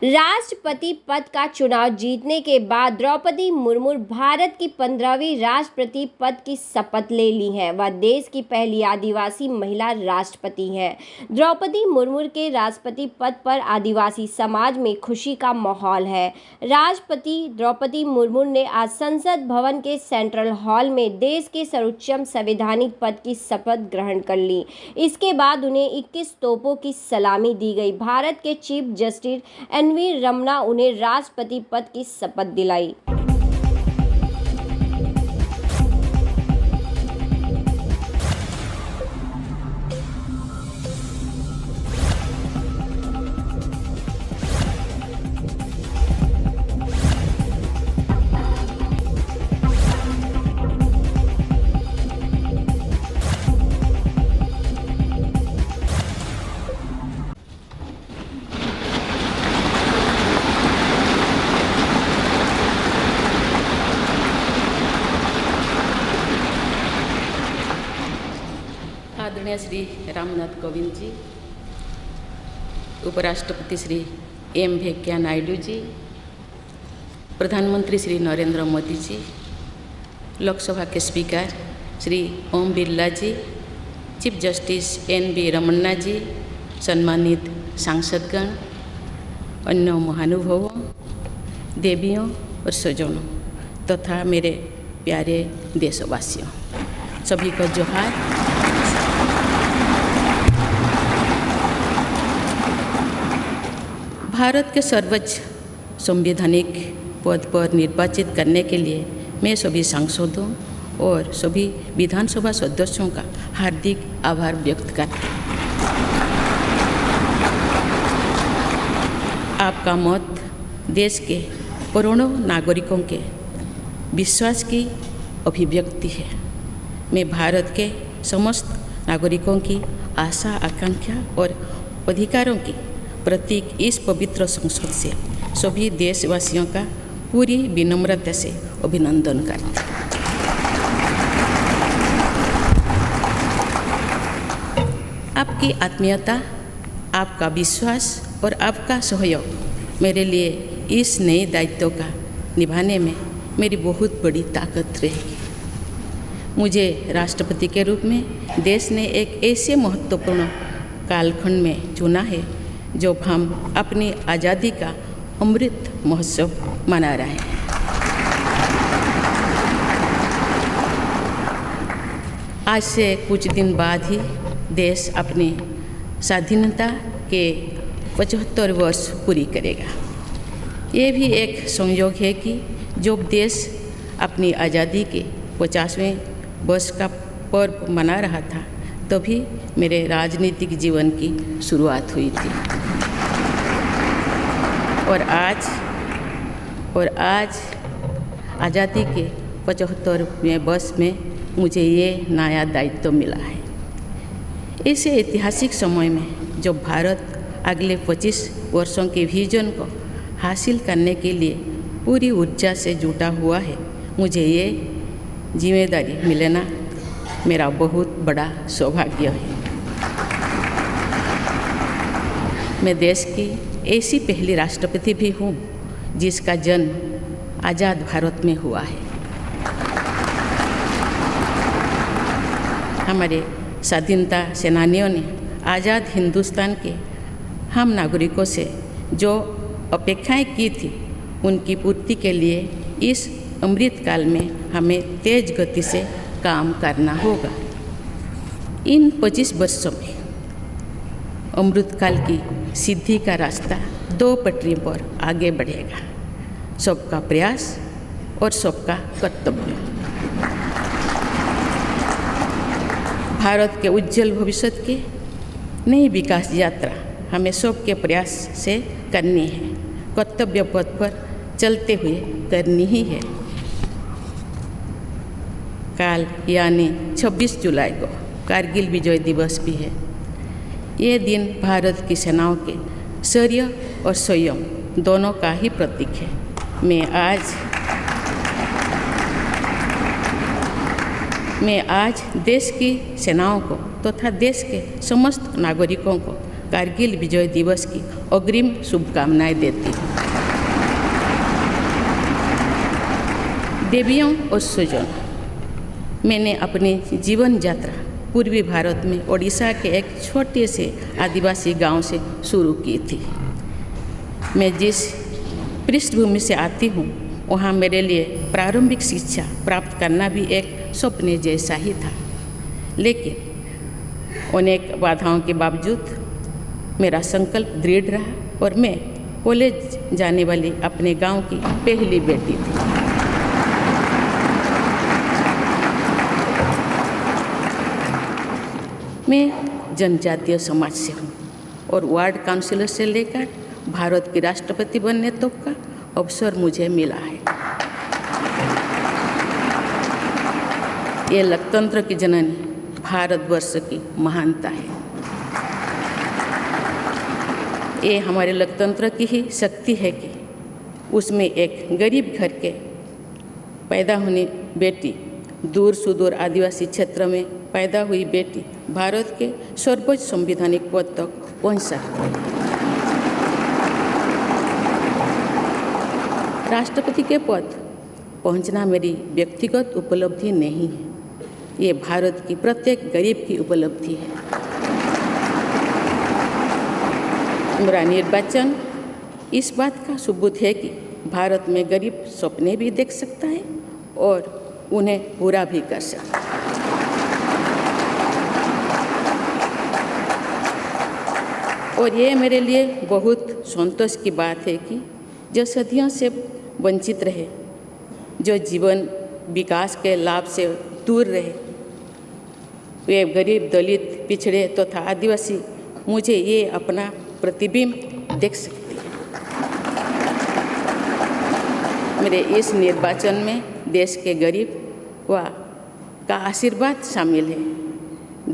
राष्ट्रपति पद का चुनाव जीतने के बाद द्रौपदी मुर्मू भारत की 15वीं राष्ट्रपति पद की शपथ ले ली हैं। वह देश की पहली आदिवासी महिला राष्ट्रपति हैं। द्रौपदी मुर्मू के राष्ट्रपति पद पर आदिवासी समाज में खुशी का माहौल है। राष्ट्रपति द्रौपदी मुर्मू ने आज संसद भवन के सेंट्रल हॉल में देश के सर्वोच्च संवैधानिक पद की शपथ ग्रहण कर ली। इसके बाद उन्हें 21 तोपों की सलामी दी गई। भारत के चीफ जस्टिस एन.वी. रमन्ना उन्हें राष्ट्रपति पद की शपथ दिलाई। आदरणीय श्री रामनाथ कोविंद जी, उपराष्ट्रपति श्री एम वेंकैया नायडू जी, प्रधानमंत्री श्री नरेंद्र मोदी जी, लोकसभा के स्पीकर श्री ओम बिरला जी, चीफ जस्टिस एन.वी. रमन्ना जी, सम्मानित सांसदगण, अन्य महानुभावों, देवियों और स्वजनों तथा मेरे प्यारे देशवासियों, सभी को जोहार। भारत के सर्वोच्च संवैधानिक पद पर निर्वाचित करने के लिए मैं सभी सांसदों और सभी विधानसभा सदस्यों का हार्दिक आभार व्यक्त करती हूँ। आपका मत देश के करोड़ों नागरिकों के विश्वास की अभिव्यक्ति है। मैं भारत के समस्त नागरिकों की आशा आकांक्षा और अधिकारों की प्रतीक इस पवित्र संसद से सभी देशवासियों का पूरी विनम्रता से अभिनंदन करती हूँ। आपकी आत्मीयता, आपका विश्वास और आपका सहयोग मेरे लिए इस नए दायित्व का निभाने में मेरी बहुत बड़ी ताकत रहेगी। मुझे राष्ट्रपति के रूप में देश ने एक ऐसे महत्वपूर्ण कालखंड में चुना है जब हम अपनी आज़ादी का अमृत महोत्सव मना रहे हैं। आज से कुछ दिन बाद ही देश अपनी स्वाधीनता के 75 वर्ष पूरी करेगा। ये भी एक संयोग है कि जब देश अपनी आज़ादी के 50वें वर्ष का पर्व मना रहा था तभी मेरे राजनीतिक जीवन की शुरुआत हुई थी। और आज आज़ादी के 75वें वर्ष में मुझे ये नया दायित्व मिला है। ऐसे ऐतिहासिक समय में जब भारत अगले 25 वर्षों के विजन को हासिल करने के लिए पूरी ऊर्जा से जुटा हुआ है, मुझे ये जिम्मेदारी मिलना मेरा बहुत बड़ा सौभाग्य है। मैं देश की ऐसी पहली राष्ट्रपति भी हूँ जिसका जन्म आज़ाद भारत में हुआ है। हमारे स्वाधीनता सेनानियों ने आज़ाद हिंदुस्तान के हम नागरिकों से जो अपेक्षाएं की थी उनकी पूर्ति के लिए इस अमृत काल में हमें तेज गति से काम करना होगा। इन 25 वर्षों में अमृतकाल की सिद्धि का रास्ता 2 पटरी पर आगे बढ़ेगा, सबका प्रयास और सबका कर्तव्य। भारत के उज्जवल भविष्य की नई विकास यात्रा हमें सबके प्रयास से करनी है, कर्तव्य पथ पर चलते हुए करनी ही है। कल यानी 26 जुलाई को कारगिल विजय दिवस भी है। ये दिन भारत की सेनाओं के शौर्य और संयम दोनों का ही प्रतीक है। मैं आज देश की सेनाओं को तथा देश के समस्त नागरिकों को कारगिल विजय दिवस की अग्रिम शुभकामनाएं देती हूँ। देवियों और स्वजनों, मैंने अपनी जीवन यात्रा पूर्वी भारत में ओडिशा के एक छोटे से आदिवासी गांव से शुरू की थी। मैं जिस पृष्ठभूमि से आती हूँ वहाँ मेरे लिए प्रारंभिक शिक्षा प्राप्त करना भी एक सपने जैसा ही था, लेकिन अनेक बाधाओं के बावजूद मेरा संकल्प दृढ़ रहा और मैं कॉलेज जाने वाली अपने गांव की पहली बेटी थी। मैं जनजातीय समाज से हूँ और वार्ड काउंसिलर से लेकर भारत के राष्ट्रपति बनने तक का अवसर मुझे मिला है। ये लोकतंत्र की जननी भारतवर्ष की महानता है। ये हमारे लोकतंत्र की ही शक्ति है कि उसमें एक गरीब घर के पैदा होने बेटी, दूर सुदूर आदिवासी क्षेत्र में पैदा हुई बेटी भारत के सर्वोच्च संवैधानिक पद तक पहुंच सकती है। राष्ट्रपति के पद पहुंचना मेरी व्यक्तिगत उपलब्धि नहीं है, ये भारत की प्रत्येक गरीब की उपलब्धि है। मेरा निर्वाचन इस बात का सबूत है कि भारत में गरीब सपने भी देख सकता है और उन्हें पूरा भी कर सकता है। और ये मेरे लिए बहुत संतोष की बात है कि जो सदियों से वंचित रहे, जो जीवन विकास के लाभ से दूर रहे, वे गरीब, दलित, पिछड़े तथा आदिवासी मुझे ये अपना प्रतिबिंब देख सकते हैं। मेरे इस निर्वाचन में देश के गरीब व का आशीर्वाद शामिल है।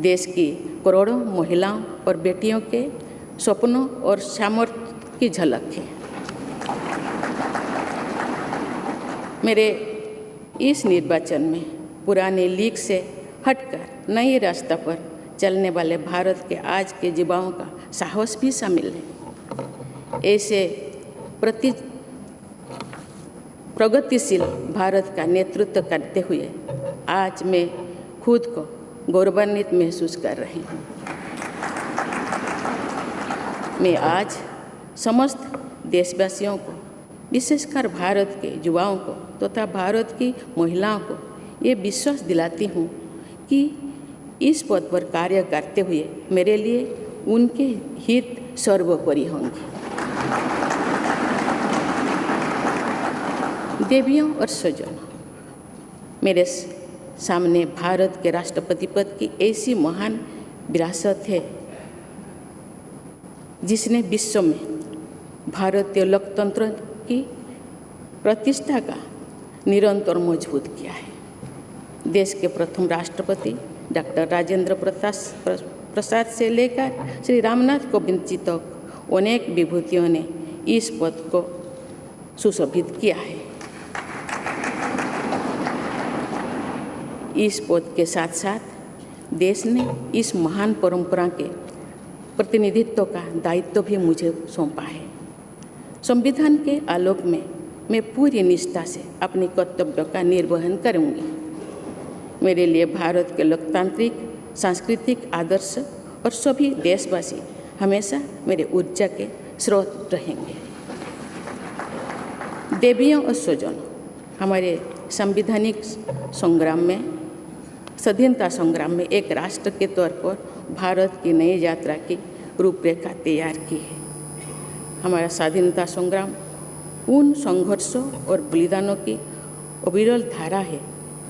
देश की करोड़ों महिलाओं और बेटियों के सपनों और सामर्थ्य की झलक है। मेरे इस निर्वाचन में पुराने लीक से हटकर नए रास्ते पर चलने वाले भारत के आज के युवाओं का साहस भी शामिल है। ऐसे प्रगतिशील भारत का नेतृत्व करते हुए आज मैं खुद को गौरवान्वित महसूस कर रही हूँ। मैं आज समस्त देशवासियों को, विशेषकर भारत के युवाओं को तथा भारत की महिलाओं को ये विश्वास दिलाती हूँ कि इस पद पर कार्य करते हुए मेरे लिए उनके हित सर्वोपरि होंगे। देवियों और स्वजनों, मेरे सामने भारत के राष्ट्रपति पद की ऐसी महान विरासत है जिसने विश्व में भारतीय लोकतंत्र की प्रतिष्ठा का निरंतर मजबूत किया है। देश के प्रथम राष्ट्रपति डॉक्टर राजेंद्र प्रसाद से लेकर श्री रामनाथ कोविंद जी तक अनेक विभूतियों ने इस पद को सुशोभित किया है। इस पद के साथ साथ देश ने इस महान परंपरा के प्रतिनिधित्व का दायित्व भी मुझे सौंपा है। संविधान के आलोक में मैं पूरी निष्ठा से अपने कर्तव्यों का निर्वहन करूंगी। मेरे लिए भारत के लोकतांत्रिक सांस्कृतिक आदर्श और सभी देशवासी हमेशा मेरे ऊर्जा के स्रोत रहेंगे। देवियों और स्वजनों, हमारे संवैधानिक संग्राम में, स्वाधीनता संग्राम में एक राष्ट्र के तौर पर भारत की नई यात्रा की रूपरेखा तैयार की है। हमारा स्वाधीनता संग्राम उन संघर्षों और बलिदानों की अविरल धारा है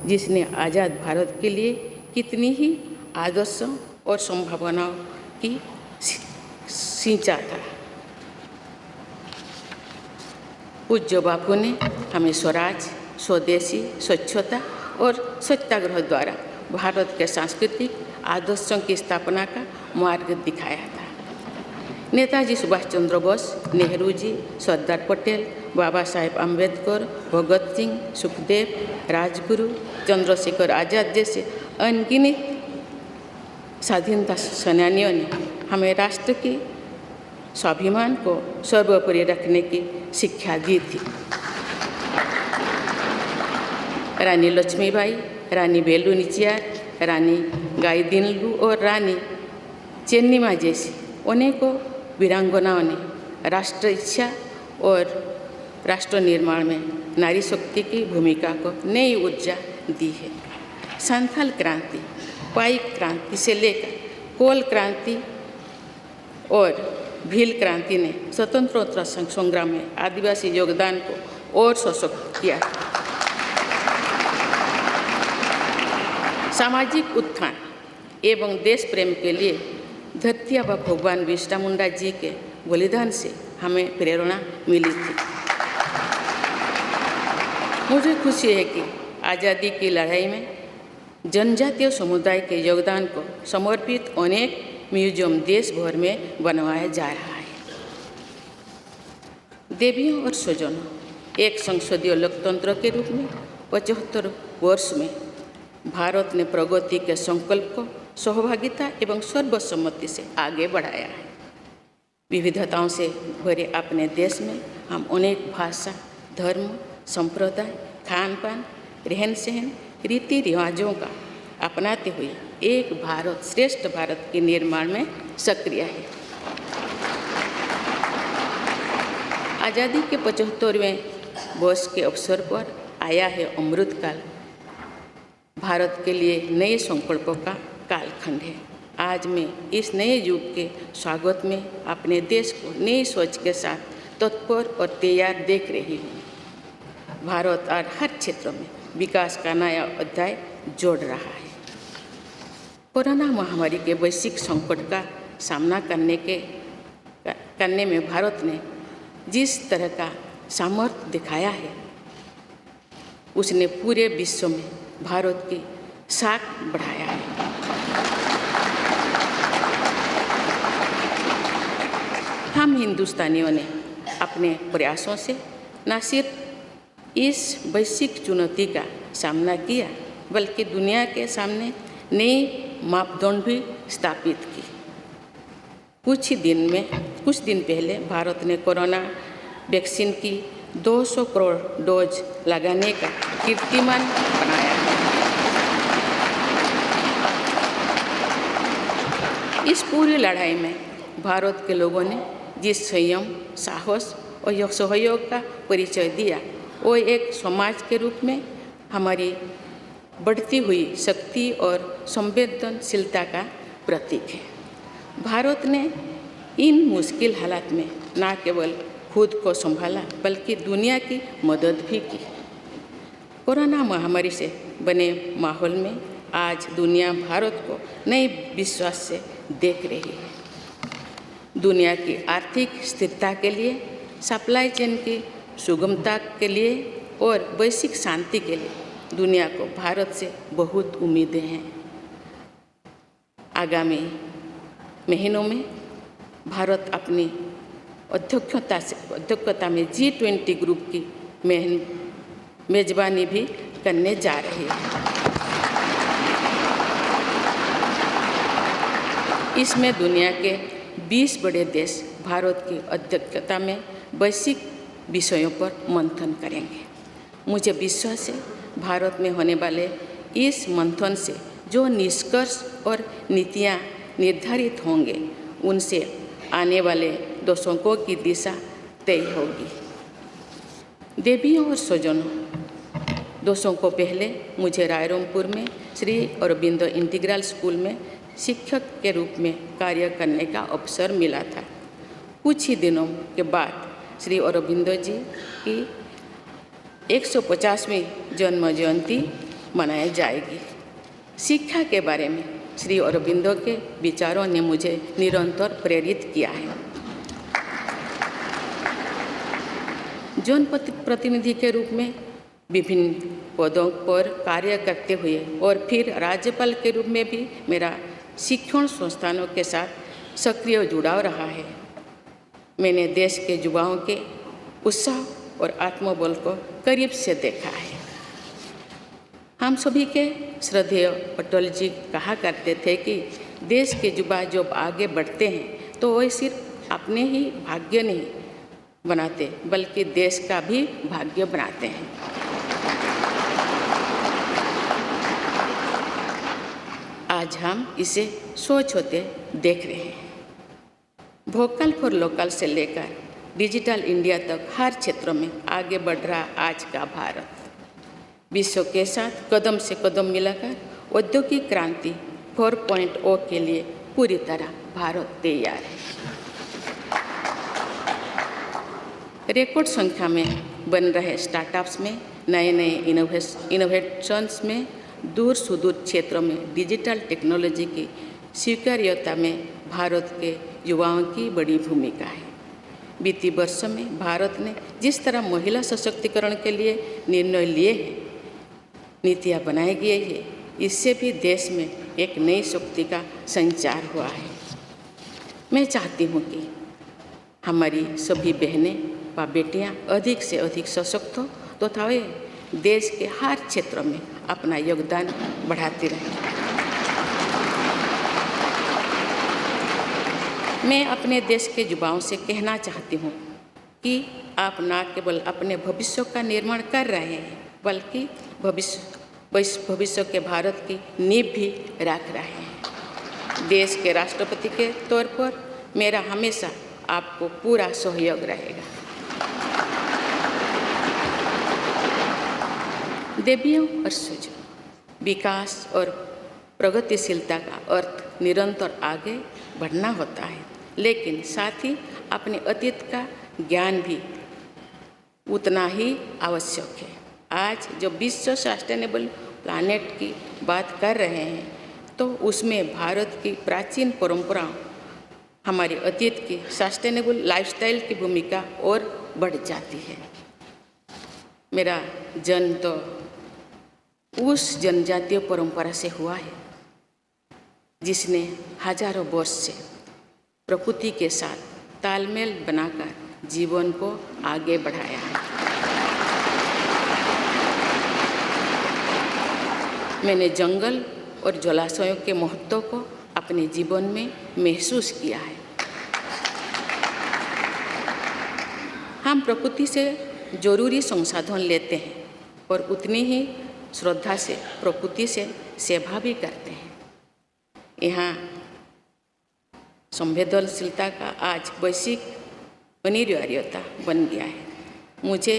जिसने आज़ाद भारत के लिए कितनी ही आदर्शों और संभावनाओं की सिंचा था। पूज्य बापू ने हमें स्वराज, स्वदेशी, स्वच्छता और सत्याग्रह द्वारा भारत के सांस्कृतिक आदर्शों की स्थापना का मार्ग दिखाया था। नेताजी सुभाष चंद्र बोस, नेहरू जी, सरदार पटेल, बाबा साहेब अम्बेडकर, भगत सिंह, सुखदेव, राजगुरु, चंद्रशेखर आज़ाद जैसे अनगिनत स्वाधीनता सेनानियों ने हमें राष्ट्र की स्वाभिमान को सर्वोपरि रखने की शिक्षा दी थी। रानी लक्ष्मीबाई, रानी वेलु नाचियार, रानी गाइदिन्लु और रानी चेन्निमा जैसी अनेकों वीरांगनाओं ने राष्ट्र इच्छा और राष्ट्र निर्माण में नारी शक्ति की भूमिका को नई ऊर्जा दी है। संथाल क्रांति, पाइक क्रांति से लेकर कोल क्रांति और भील क्रांति ने स्वतंत्रता संग्राम में आदिवासी योगदान को और सशक्त किया। सामाजिक उत्थान एवं देश प्रेम के लिए धरती आबा भगवान बिरसा मुंडा जी के बलिदान से हमें प्रेरणा मिली थी। मुझे खुशी है कि आज़ादी की लड़ाई में जनजातीय समुदाय के योगदान को समर्पित अनेक म्यूजियम देश भर में बनवाया जा रहा है। देवियों और स्वजनों, एक संसदीय लोकतंत्र के रूप में 75 वर्ष में भारत ने प्रगति के संकल्प को सहभागिता एवं सर्वसम्मति से आगे बढ़ाया है। विविधताओं से भरे अपने देश में हम अनेक भाषा, धर्म, संप्रदाय, खान पान, रहन सहन, रीति रिवाजों का अपनाते हुए एक भारत श्रेष्ठ भारत के निर्माण में सक्रिय है। आज़ादी के 75वें वर्ष के अवसर पर आया है अमृतकाल। भारत के लिए नए संकल्पों का कालखंड है। आज मैं इस नए युग के स्वागत में अपने देश को नई सोच के साथ तत्पर और तैयार देख रही हूँ। भारत आज हर क्षेत्र में विकास का नया अध्याय जोड़ रहा है। कोरोना महामारी के वैश्विक संकट का सामना करने में भारत ने जिस तरह का सामर्थ्य दिखाया है, उसने पूरे विश्व में भारत की साख बढ़ाया है। हम हिंदुस्तानियों ने अपने प्रयासों से न सिर्फ इस वैश्विक चुनौती का सामना किया, बल्कि दुनिया के सामने नए मापदंड भी स्थापित की। कुछ दिन पहले भारत ने कोरोना वैक्सीन की 200 करोड़ डोज लगाने का कीर्तिमान बनाया। इस पूरी लड़ाई में भारत के लोगों ने जिस संयम, साहस और सहयोग का परिचय दिया, वो एक समाज के रूप में हमारी बढ़ती हुई शक्ति और संवेदनशीलता का प्रतीक है। भारत ने इन मुश्किल हालात में न केवल खुद को संभाला, बल्कि दुनिया की मदद भी की। कोरोना महामारी से बने माहौल में आज दुनिया भारत को नए विश्वास से देख रही है। दुनिया की आर्थिक स्थिरता के लिए, सप्लाई चेन की सुगमता के लिए और वैश्विक शांति के लिए दुनिया को भारत से बहुत उम्मीदें हैं। आगामी महीनों में भारत अपनी अध्यक्षता में G20 ग्रुप की मेजबानी भी करने जा रही है। इसमें दुनिया के 20 बड़े देश भारत की अध्यक्षता में वैश्विक विषयों पर मंथन करेंगे। मुझे विश्वास है भारत में होने वाले इस मंथन से जो निष्कर्ष और नीतियाँ निर्धारित होंगे, उनसे आने वाले दशकों की दिशा तय होगी। देवियों और स्वजनों, दशकों पहले मुझे रायरंगपुर में श्री अरबिंदो इंटीग्रल स्कूल में शिक्षक के रूप में कार्य करने का अवसर मिला था। कुछ ही दिनों के बाद श्री अरबिंदो जी की 150वीं जन्म जयंती मनाई जाएगी। शिक्षा के बारे में श्री अरबिंदो के विचारों ने मुझे निरंतर प्रेरित किया है। जनप्रतिनिधि के रूप में विभिन्न पदों पर कार्य करते हुए और फिर राज्यपाल के रूप में भी मेरा शिक्षण संस्थानों के साथ सक्रिय जुड़ाव रहा है। मैंने देश के युवाओं के उत्साह और आत्मबल को करीब से देखा है। हम सभी के श्रद्धेय अटल जी कहा करते थे कि देश के युवा जब आगे बढ़ते हैं तो वे सिर्फ अपने ही भाग्य नहीं बनाते बल्कि देश का भी भाग्य बनाते हैं। आज हम इसे सोच होते देख रहे हैं। वोकल फॉर लोकल से लेकर डिजिटल इंडिया तक हर क्षेत्र में आगे बढ़ रहा आज का भारत विश्व के साथ कदम से कदम मिलाकर औद्योगिक क्रांति 4.0 के लिए पूरी तरह भारत तैयार है। रिकॉर्ड संख्या में बन रहे स्टार्टअप्स में नए नए इनोवेशंस में दूर सुदूर क्षेत्रों में डिजिटल टेक्नोलॉजी की स्वीकार्यता में भारत के युवाओं की बड़ी भूमिका है। बीती वर्षों में भारत ने जिस तरह महिला सशक्तिकरण के लिए निर्णय लिए हैं, नीतियाँ बनाई गई है, इससे भी देश में एक नई शक्ति का संचार हुआ है। मैं चाहती हूँ कि हमारी सभी बहनें व बेटियाँ अधिक से अधिक सशक्त हो तथा वे देश के हर क्षेत्र में अपना योगदान बढ़ाती रहें। मैं अपने देश के युवाओं से कहना चाहती हूँ कि आप न केवल अपने भविष्य का निर्माण कर रहे हैं बल्कि भविष्य के भारत की नींव भी रख रहे हैं। देश के राष्ट्रपति के तौर पर मेरा हमेशा आपको पूरा सहयोग रहेगा। देवियों और सुजों, विकास और प्रगतिशीलता का अर्थ निरंतर आगे बढ़ना होता है, लेकिन साथ ही अपने अतीत का ज्ञान भी उतना ही आवश्यक है। आज जब विश्व सस्टेनेबल प्लानेट की बात कर रहे हैं तो उसमें भारत की प्राचीन परंपराओं, हमारे अतीत की सस्टेनेबल लाइफस्टाइल की भूमिका और बढ़ जाती है। मेरा जन्म तो उस जनजातीय परंपरा से हुआ है जिसने हजारों वर्ष से प्रकृति के साथ तालमेल बनाकर जीवन को आगे बढ़ाया है। मैंने जंगल और जलाशयों के महत्व को अपने जीवन में महसूस किया है। हम प्रकृति से जरूरी संसाधन लेते हैं और उतनी ही श्रद्धा से प्रकृति से सेवा भी करते हैं। यहाँ संवेदनशीलता का आज वैश्विक अनिवार्यता बन गया है। मुझे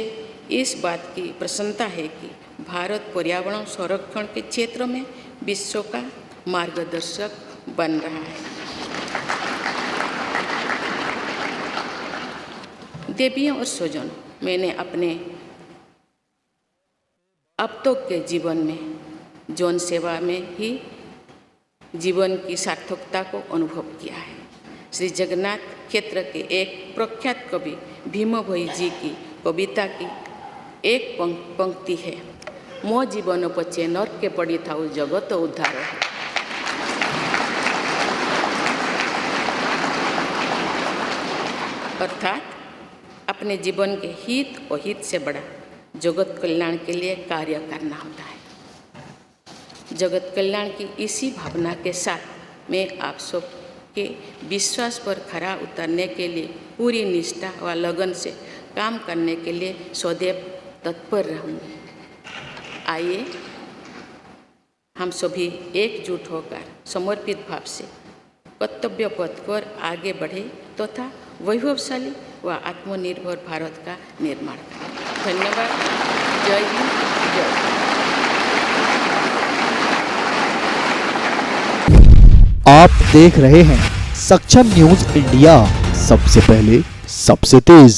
इस बात की प्रसन्नता है कि भारत पर्यावरण संरक्षण के क्षेत्र में विश्व का मार्गदर्शक बन रहा है। देवियों और स्वजन, मैंने अपने अब तक के जीवन में जौन सेवा में ही जीवन की सार्थकता को अनुभव किया है। श्री जगन्नाथ क्षेत्र के एक प्रख्यात कवि भीम भोई जी की कविता की एक पंक्ति है, मो जीवन पचे नर्क के पड़ी थाउ जगत उद्धार। अर्थात अपने जीवन के हित और हित से बड़ा जगत कल्याण के लिए कार्य करना होता है। जगत कल्याण की इसी भावना के साथ मैं आप सब के विश्वास पर खरा उतरने के लिए पूरी निष्ठा व लगन से काम करने के लिए सदैव तत्पर रहूँगी। आइए हम सभी एकजुट होकर समर्पित भाव से कर्तव्य पथ पर आगे बढ़े तथा वैभवशाली व आत्मनिर्भर भारत का निर्माण करें। धन्यवाद। जय हिंद, जय भारत। आप देख रहे हैं सक्षम न्यूज इंडिया, सबसे पहले सबसे तेज।